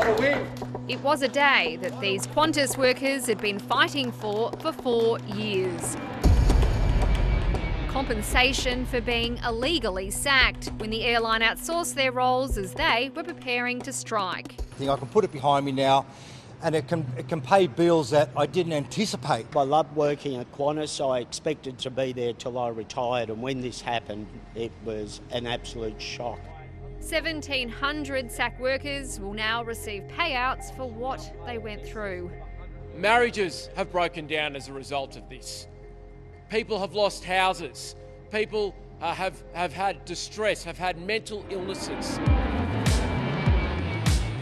a win. It was a day that these Qantas workers had been fighting for 4 years. Compensation for being illegally sacked when the airline outsourced their roles as they were preparing to strike. I think I can put it behind me now, and it can pay bills that I didn't anticipate. I loved working at Qantas. I expected to be there till I retired, and when this happened, it was an absolute shock. 1,700 SAC workers will now receive payouts for what they went through. Marriages have broken down as a result of this. People have lost houses. People have had distress, have had mental illnesses.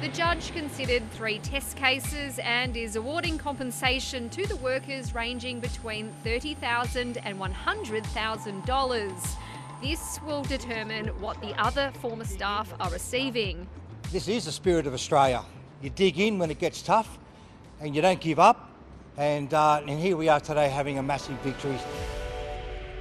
The judge considered 3 test cases and is awarding compensation to the workers ranging between $30,000 and $100,000. This will determine what the other former staff are receiving. This is the spirit of Australia. You dig in when it gets tough and you don't give up. And here we are today having a massive victory.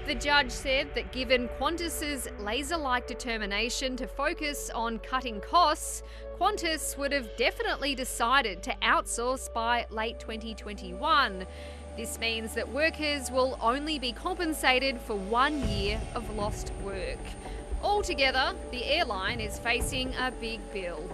The judge said that given Qantas's laser-like determination to focus on cutting costs, Qantas would have definitely decided to outsource by late 2021. This means that workers will only be compensated for 1 year of lost work. Altogether, the airline is facing a big bill.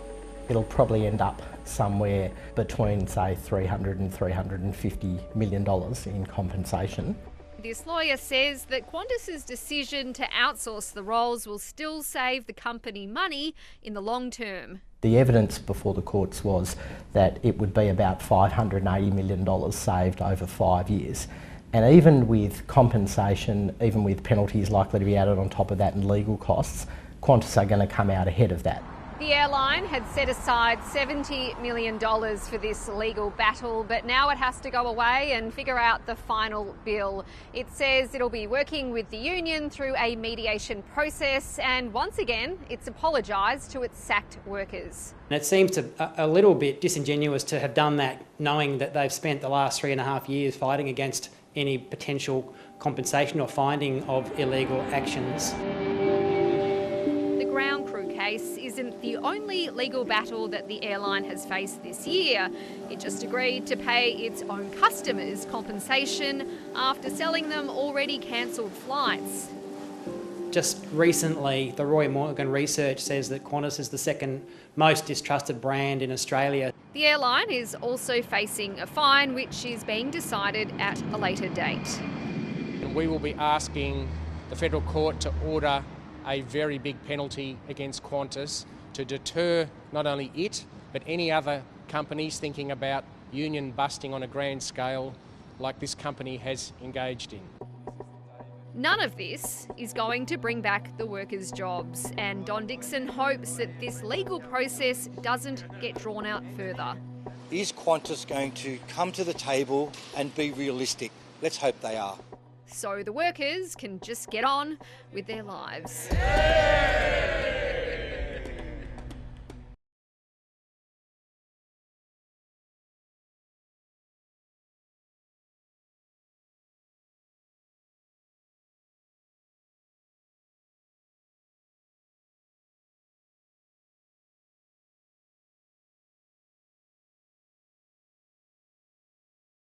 It'll probably end up somewhere between, say, $300 and $350 million in compensation. This lawyer says that Qantas's decision to outsource the roles will still save the company money in the long term. The evidence before the courts was that it would be about $580 million saved over 5 years. And even with compensation, even with penalties likely to be added on top of that and legal costs, Qantas are going to come out ahead of that. The airline had set aside $70 million for this legal battle, but now it has to go away and figure out the final bill. It says it'll be working with the union through a mediation process, and once again, it's apologised to its sacked workers. And it seems a little bit disingenuous to have done that, knowing that they've spent the last 3.5 years fighting against any potential compensation or finding of illegal actions. The ground crew case isn't the only legal battle that the airline has faced this year. It just agreed to pay its own customers compensation after selling them already cancelled flights. Just recently, the Roy Morgan research says that Qantas is the second most distrusted brand in Australia. The airline is also facing a fine, which is being decided at a later date. We will be asking the federal court to order a very big penalty against Qantas to deter not only it, but any other companies thinking about union busting on a grand scale like this company has engaged in. None of this is going to bring back the workers' jobs, and Don Dixon hopes that this legal process doesn't get drawn out further. Is Qantas going to come to the table and be realistic? Let's hope they are. So the workers can just get on with their lives.